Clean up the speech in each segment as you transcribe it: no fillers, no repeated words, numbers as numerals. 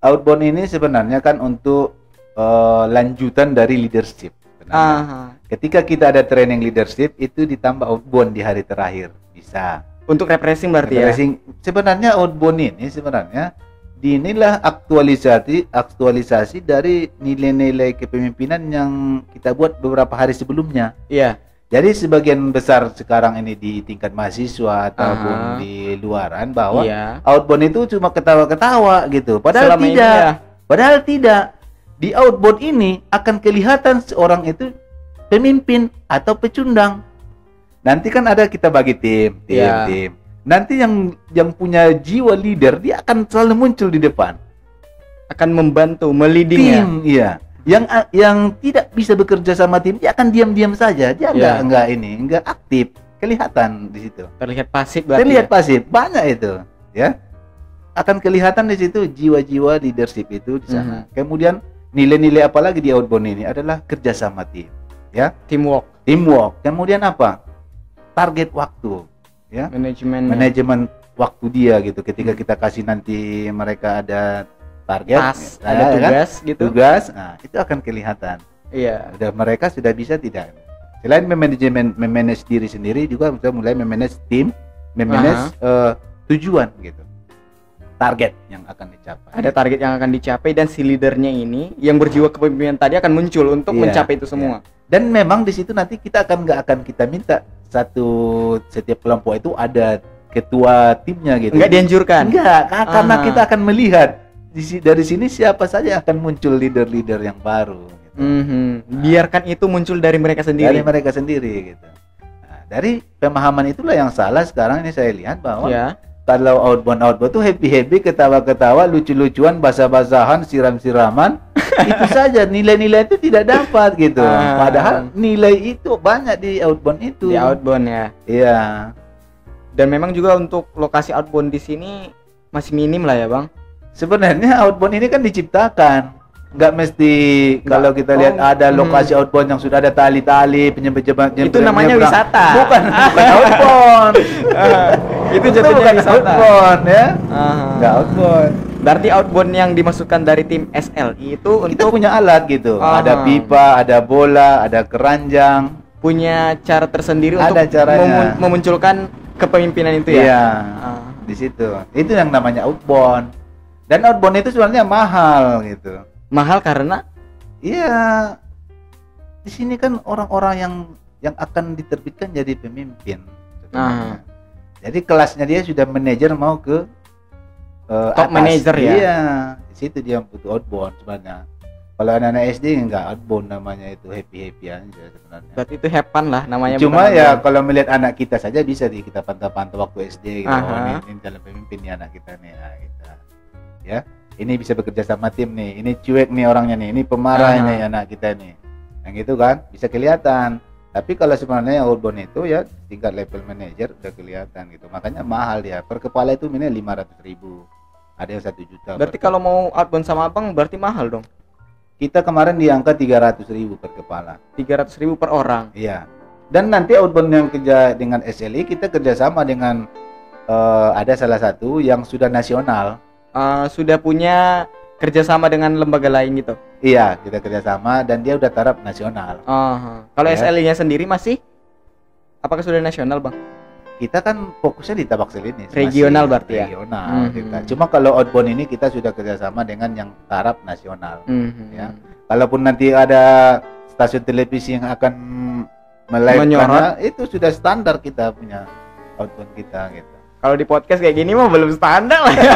outbound ini sebenarnya kan untuk lanjutan dari leadership. Ketika kita ada training leadership itu ditambah outbound di hari terakhir bisa. Untuk refreshing berarti refreshing. Sebenarnya outbound ini sebenarnya inilah aktualisasi dari nilai-nilai kepemimpinan yang kita buat beberapa hari sebelumnya. Iya. Jadi sebagian besar sekarang ini di tingkat mahasiswa ataupun di luaran bahwa outbound itu cuma ketawa-ketawa gitu. Padahal selama tidak. Ini Padahal tidak. Di outbound ini akan kelihatan seorang itu pemimpin atau pecundang. Nanti kan ada kita bagi tim. Nanti yang punya jiwa leader dia akan selalu muncul di depan. Akan membantu, meliding tim, iya. Yang tidak bisa bekerja sama tim dia akan diam-diam saja. Dia enggak aktif. Kelihatan di situ. Terlihat pasif berarti. Terlihat pasif. Banyak itu, ya. Akan kelihatan di situ jiwa-jiwa leadership itu di sana. Kemudian nilai-nilai apalagi di outbound ini adalah kerjasama tim, ya. Teamwork. Kemudian apa? Target waktu, ya. Manajemen waktu dia gitu. Ketika kita kasih nanti mereka ada target, ada tugas kan? gitu. Tugas, nah itu akan kelihatan. Iya. Mereka sudah bisa tidak. Selain memanage diri sendiri juga bisa mulai memanage tim, memanage tujuan gitu. Target yang akan dicapai. Ada target yang akan dicapai dan si leadernya ini yang berjiwa kepemimpinan tadi akan muncul untuk mencapai itu semua. Dan memang di situ nanti kita nggak akan kita minta setiap kelompok itu ada ketua timnya gitu. Enggak dianjurkan. Enggak, karena kita akan melihat dari sini siapa saja akan muncul leader-leader yang baru gitu. Biarkan itu muncul dari mereka sendiri. Gitu. Nah, dari pemahaman itulah yang salah sekarang ini saya lihat bahwa kalau outbound tuh happy ketawa-ketawa, lucu-lucuan, basah-basahan, siram-siraman itu saja, nilai-nilai itu tidak dapat gitu. Padahal nilai itu banyak di outbound itu. Di outbound ya. Iya. Dan memang juga untuk lokasi outbound di sini masih minim lah ya, Bang. Sebenarnya outbound ini kan diciptakan, nggak mesti kalau kita lihat ada lokasi outbound yang sudah ada tali-tali penyeberangan. Itu namanya wisata. Bukan outbound. Itu jatuhnya bukan wisata. Outbound ya. Nggak outbound. Berarti outbound yang dimasukkan dari tim SLI itu kita punya alat gitu. Ada pipa, ada bola, ada keranjang. Punya cara tersendiri ada untuk memunculkan kepemimpinan itu ya. Iya. Di situ. Itu yang namanya outbound. Dan outbound itu sebenarnya mahal gitu. Mahal karena? Iya. Di sini kan orang-orang yang akan diterbitkan jadi pemimpin. Jadi kelasnya dia sudah manajer mau ke top manager ya. Iya. Di situ dia butuh outbound sebenarnya. Kalau anak-anak SD enggak outbound namanya, itu happy aja sebenarnya. Berarti itu hepan lah namanya. Cuma ya kalau melihat anak kita saja bisa kita pantau-pantau waktu SD gitu. Ini calon pemimpin nih anak kita nih. Kita. Ya, ini bisa bekerja sama tim nih, ini cuek nih orangnya nih, ini pemarah nih anak kita nih, yang itu kan bisa kelihatan. Tapi kalau sebenarnya outbound itu ya tingkat level manager udah kelihatan gitu, makanya mahal dia. Per kepala itu minimal 500.000, ada yang 1 juta. Berarti kalau mau outbound sama abang berarti mahal dong. Kita kemarin di angka 300.000 per kepala. 300.000 per orang. Iya. Dan nanti outbound yang kerja dengan SLI kita kerjasama dengan ada salah satu yang sudah nasional. Sudah punya kerjasama dengan lembaga lain gitu. Iya, kita kerjasama dan dia udah taraf nasional. Kalau SLI-nya sendiri masih? Apakah sudah nasional, Bang? Kita kan fokusnya di Tabaksel ini. Regional berarti regional, kita. Cuma kalau outbound ini kita sudah kerjasama dengan yang taraf nasional. Ya. Kalaupun nanti ada stasiun televisi yang akan melive-nya, itu sudah standar kita punya outbound kita gitu. Kalau di podcast kayak gini mah belum standar lah ya.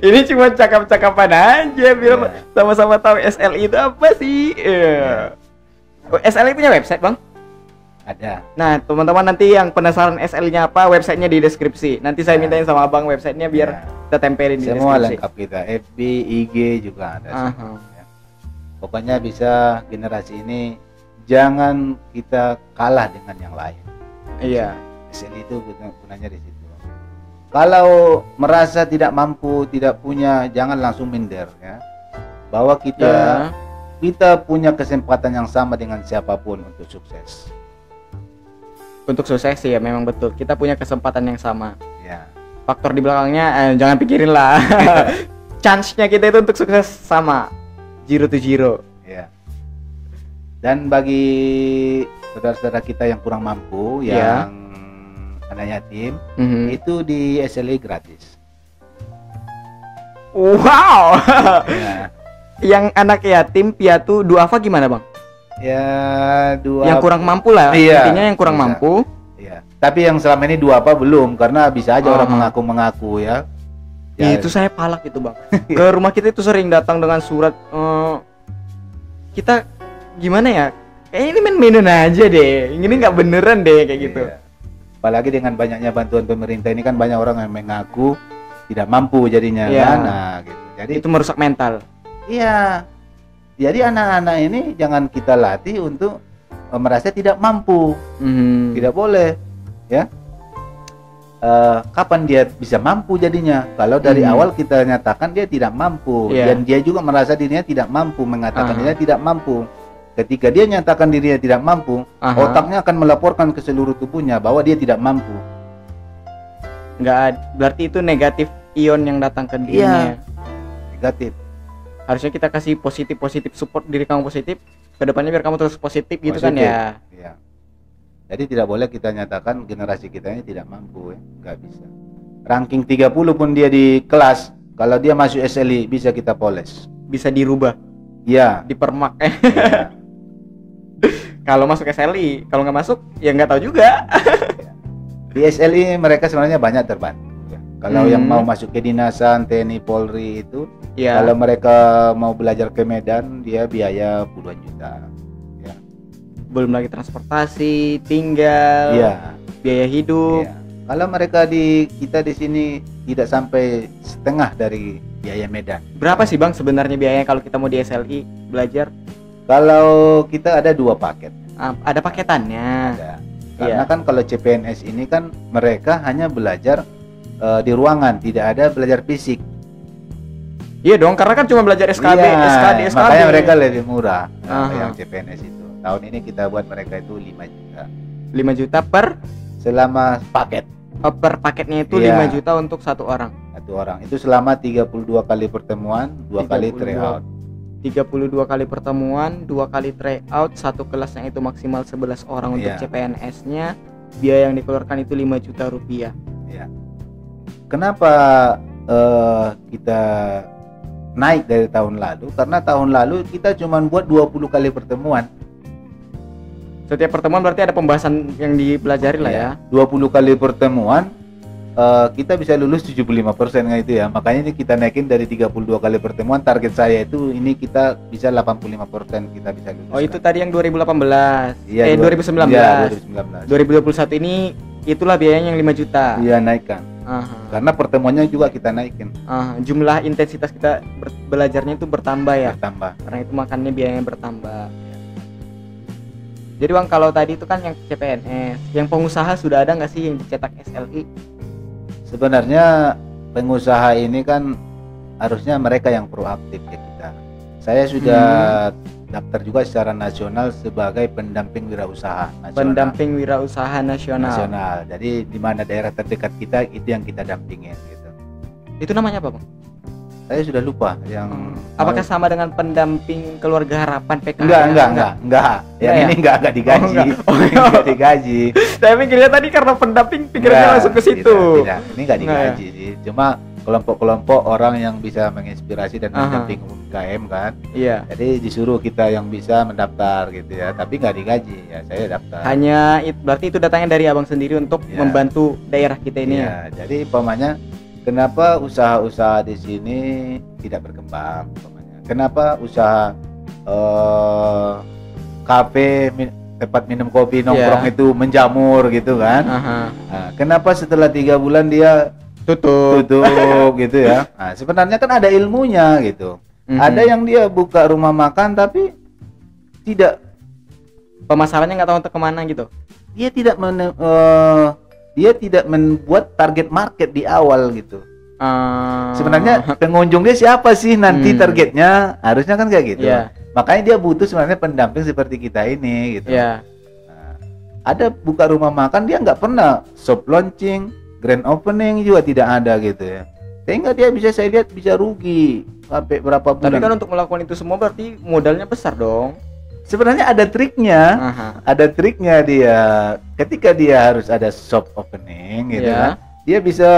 Ini cuma cakap-cakapan aja biar sama-sama tahu SLI itu apa sih. SLI punya website, Bang? Ada. Nah, teman-teman nanti yang penasaran SLI-nya apa, websitenya di deskripsi. Nanti saya mintain sama Abang websitenya biar kita tempelin di deskripsi. Semua lengkap kita, FB, IG juga ada. Ya. Pokoknya bisa generasi ini jangan kita kalah dengan yang lain. Iya. SLI itu gunanya di situ. Kalau merasa tidak mampu, tidak punya, jangan langsung minder ya. Bahwa kita punya kesempatan yang sama dengan siapapun untuk sukses. Untuk sukses sih ya memang betul. Kita punya kesempatan yang sama. Ya. Faktor di belakangnya jangan pikirin lah. chance-nya kita itu untuk sukses sama zero to zero. Ya. Dan bagi saudara-saudara kita yang kurang mampu, Ya. yang anak yatim, Mhm. itu di SLI gratis. Wow. Ya. Yang anak yatim piatu duafa gimana bang? Ya, dua. Yang kurang mampu lah. Iya, Intinya yang kurang bisa. mampu. Ya. Tapi yang selama ini dua apa belum, karena bisa aja orang Aha. mengaku-mengaku ya. Ya, Itu saya palak itu bang. Ke rumah kita itu sering datang dengan surat. Kita gimana ya? Kayaknya ini main-mainan aja deh. Ini nggak beneran deh kayak gitu. Iya. Apalagi dengan banyaknya bantuan pemerintah ini kan banyak orang yang mengaku tidak mampu jadinya Iya. kan. Nah, gitu. Jadi Itu merusak mental. iya. Jadi anak-anak ini jangan kita latih untuk merasa tidak mampu. Mhm. Tidak boleh, ya. Kapan dia bisa mampu jadinya? Kalau dari awal kita nyatakan dia tidak mampu, Iya. dan dia juga merasa dirinya tidak mampu, mengatakan Aha. dirinya tidak mampu. Ketika dia nyatakan dirinya tidak mampu, Aha. otaknya akan melaporkan ke seluruh tubuhnya bahwa dia tidak mampu. Berarti itu negatif ion yang datang ke dirinya. Negatif. Harusnya kita kasih positif support diri kamu positif. Kedepannya biar kamu terus positif gitu kan Positif. ya. Iya. Jadi tidak boleh kita nyatakan generasi kita ini tidak mampu, ya. Nggak bisa. Ranking 30 pun dia di kelas, kalau dia masuk SLI bisa kita poles. Bisa dirubah, Iya. dipermak. Iya. Kalau masuk SLI, kalau nggak masuk ya nggak tahu juga. Di SLI mereka sebenarnya banyak terbantu, ya. Kalau yang Hmm. mau masuk kedinasan TNI Polri itu, Ya. kalau mereka mau belajar ke Medan, dia biaya puluhan juta. Belum lagi transportasi, tinggal, Iya. biaya hidup. Iya. Kalau mereka kita di sini tidak sampai setengah dari biaya Medan. Berapa sih bang sebenarnya biayanya kalau kita mau di SLI belajar? Kalau kita ada 2 paket. Ada paketannya. Ada. Karena Iya. kan kalau CPNS ini kan mereka hanya belajar di ruangan, tidak ada belajar fisik. Iya dong, karena kan cuma belajar SKB, Iya, SKD, SKB. makanya mereka lebih murah Aha. yang CPNS itu. Tahun ini kita buat mereka itu 5 juta 5 juta per selama paket paketnya itu Iya. 5 juta untuk satu orang. satu orang. Itu selama 32 kali pertemuan, 2 kali 32. tryout. 32 kali pertemuan, 2 kali tryout, satu kelas yang itu maksimal 11 orang untuk Iya. CPNS-nya. Biaya yang dikeluarkan itu 5 juta rupiah. Kenapa kita naik dari tahun lalu? Karena tahun lalu kita cuma buat 20 kali pertemuan. Setiap pertemuan berarti ada pembahasan yang dipelajari lah ya. 20 kali pertemuan kita bisa lulus 75% kan itu ya. Makanya ini kita naikin dari 32 kali pertemuan. Target saya itu ini kita bisa 85% kita bisa lulus. Oh, itu tadi yang 2018. Iya, 2019. Iya, 2019. 2021 ini itulah biayanya yang 5 juta. Iya, naikkan. Aha. Karena pertemuannya juga kita naikin, Jumlah intensitas kita belajarnya itu bertambah ya. bertambah. Karena itu makannya biayanya bertambah. Jadi bang, kalau tadi itu kan yang CPNS, yang pengusaha sudah ada nggak sih yang dicetak SLI? Sebenarnya pengusaha ini kan harusnya mereka yang proaktif ke kita. Saya sudah daftar juga secara nasional sebagai pendamping wirausaha nasional. Pendamping wirausaha nasional. Jadi di mana daerah terdekat kita itu yang kita dampingin gitu. Itu namanya apa bang? Saya sudah lupa yang Apakah sama dengan pendamping keluarga harapan PKH? enggak. Yang ya? ini enggak digaji. Oh, enggak. Enggak digaji. Saya pikirnya tadi karena pendamping pikirnya Enggak, langsung ke situ. Tidak. Ini enggak digaji sih. Cuma kelompok-kelompok orang yang bisa menginspirasi dan mendampingi UMKM kan. Iya. Jadi disuruh kita yang bisa mendaftar gitu ya, tapi nggak digaji ya, saya daftar. Berarti itu datangnya dari abang sendiri untuk Iya. membantu daerah kita ini ya. Ya, jadi umpamanya kenapa usaha-usaha di sini tidak berkembang? Umpamanya. Kenapa usaha kafe, tempat minum kopi, nongkrong itu menjamur gitu kan? Aha. Nah, kenapa setelah 3 bulan dia Tutup. gitu ya? Nah, sebenarnya kan ada ilmunya gitu. Ada yang dia buka rumah makan tapi tidak, pemasarannya nggak tahu untuk kemana gitu. dia tidak membuat target market di awal gitu. Sebenarnya pengunjung dia siapa sih nanti targetnya, harusnya kan kayak gitu. Iya. Makanya dia butuh sebenarnya pendamping seperti kita ini gitu. Iya. Nah, ada buka rumah makan dia nggak pernah soft launching, grand opening juga tidak ada gitu ya. Sehingga dia bisa, saya lihat bisa rugi sampai berapa bulan. Tapi kan untuk melakukan itu semua berarti modalnya besar dong. Sebenarnya ada triknya. Aha. Ada triknya dia. Ketika dia harus ada shop opening gitu kan. Dia bisa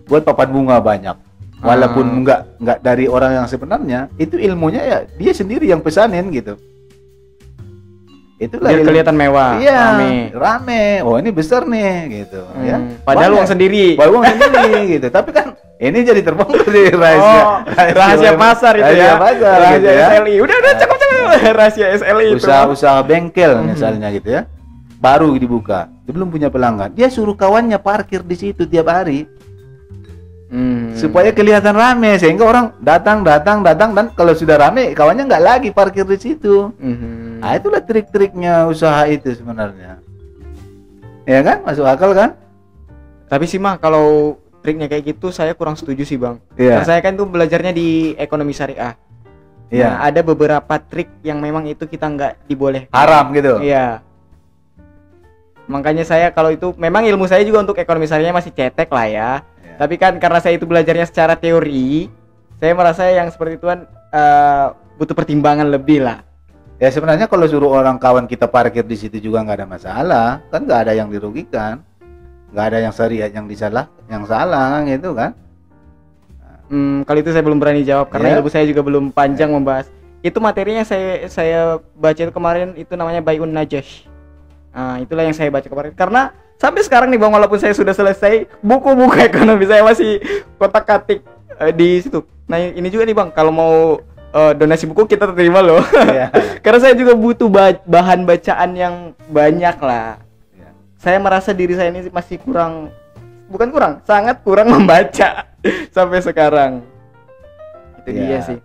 buat papan bunga banyak. Walaupun nggak dari orang yang sebenarnya, itu ilmunya ya dia sendiri yang pesanin gitu. Itulah Biar kelihatan mewah, iya, rame. Oh, ini besar nih gitu ya. Padahal uang sendiri. Padahal uang sendiri gitu. Tapi kan ini jadi terbongkar di rahasia pasar itu ya. Rahasia gitu ya. SLI. Udah cakep. Rahasia SLI itu. Usaha bengkel misalnya gitu ya. Baru dibuka, dia belum punya pelanggan. Dia suruh kawannya parkir di situ tiap hari. Supaya kelihatan rame, sehingga orang datang dan kalau sudah rame kawannya nggak lagi parkir di situ. Nah, itulah trik-triknya usaha itu sebenarnya. Ya kan, masuk akal kan? Tapi sih mah kalau triknya kayak gitu saya kurang setuju sih bang. Iya. Karena saya kan tuh belajarnya di ekonomi syariah. Iya. Nah, ada beberapa trik yang memang itu kita nggak dibolehkan. Haram gitu. Iya. Makanya saya kalau itu memang ilmu saya juga untuk ekonomi syariah masih cetek lah ya. Tapi kan karena saya itu belajarnya secara teori, saya merasa yang seperti itu kan butuh pertimbangan lebih lah. Ya sebenarnya kalau suruh orang kawan kita parkir di situ juga nggak ada masalah, kan nggak ada yang dirugikan, nggak ada yang syariat yang salah gitu kan. Kali itu saya belum berani jawab karena ilmu saya juga belum panjang membahas. Itu materinya saya baca itu kemarin, itu namanya Bai'un Najash. Nah, itulah yang saya baca kemarin. Karena sampai sekarang nih bang, walaupun saya sudah selesai buku-buku ekonomi, saya masih kotak-katik di situ. Nah ini juga nih bang, kalau mau donasi buku kita terima loh. Yeah. Karena saya juga butuh bahan bacaan yang banyak lah. Yeah. Saya merasa diri saya ini masih sangat kurang membaca sampai sekarang. Itu dia sih.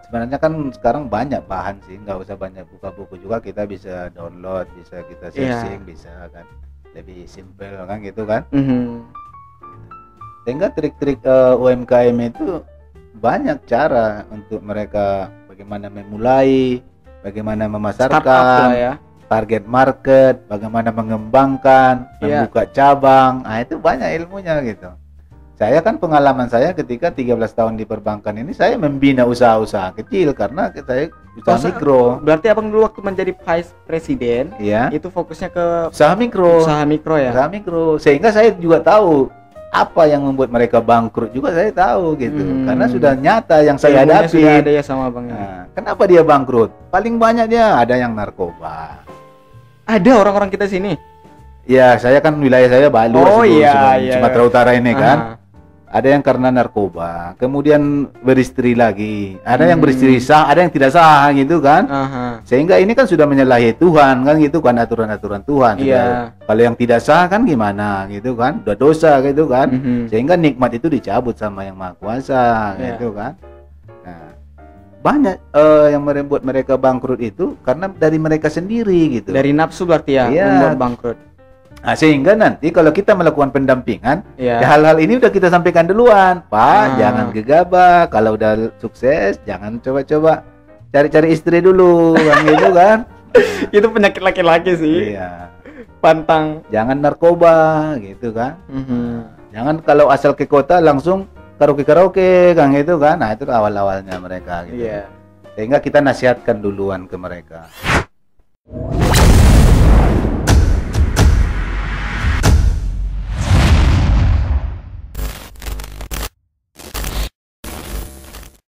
Sebenarnya kan sekarang banyak bahan sih, nggak usah banyak buka buku juga, kita bisa download, bisa kita searching, bisa kan. Lebih simple kan gitu kan. Sehingga trik-trik UMKM itu banyak cara untuk mereka bagaimana memulai, bagaimana memasarkan, ya. Target market, bagaimana mengembangkan, membuka cabang. Nah, itu banyak ilmunya gitu. Saya kan pengalaman saya ketika 13 tahun di perbankan ini, saya membina usaha-usaha kecil karena saya usaha mikro. Berarti abang dulu waktu menjadi vice presiden, itu fokusnya ke usaha mikro. Usaha mikro ya. Usaha mikro. Sehingga saya juga tahu apa yang membuat mereka bangkrut juga saya tahu gitu. Karena sudah nyata yang saya hadapi. Sudah ada ya sama abang. Nah, kenapa dia bangkrut? Paling banyak dia ada yang narkoba. Ada orang-orang kita sini. Ya, saya kan wilayah saya Balu, Sumatera Utara ini kan. Ada yang karena narkoba, kemudian beristri lagi, ada yang beristri sah, ada yang tidak sah gitu kan. Sehingga ini kan sudah menyalahi Tuhan kan gitu kan, aturan-aturan Tuhan. Kalau yang tidak sah kan gimana gitu kan, udah dosa gitu kan. Sehingga nikmat itu dicabut sama yang Maha Kuasa gitu kan. Nah, banyak yang membuat mereka bangkrut itu karena dari mereka sendiri gitu. Dari nafsu berarti ya membuat bangkrut. Nah, sehingga nanti kalau kita melakukan pendampingan, hal-hal ini udah kita sampaikan duluan, Pak, jangan gegabah. Kalau udah sukses, jangan coba-coba cari-cari istri dulu, kan gitu kan? Itu penyakit laki-laki sih. Iya. Pantang. Jangan narkoba, gitu kan? Jangan kalau asal ke kota langsung karaoke, kan gitu kan? Nah itu awal-awalnya mereka. Gitu. Sehingga kita nasihatkan duluan ke mereka.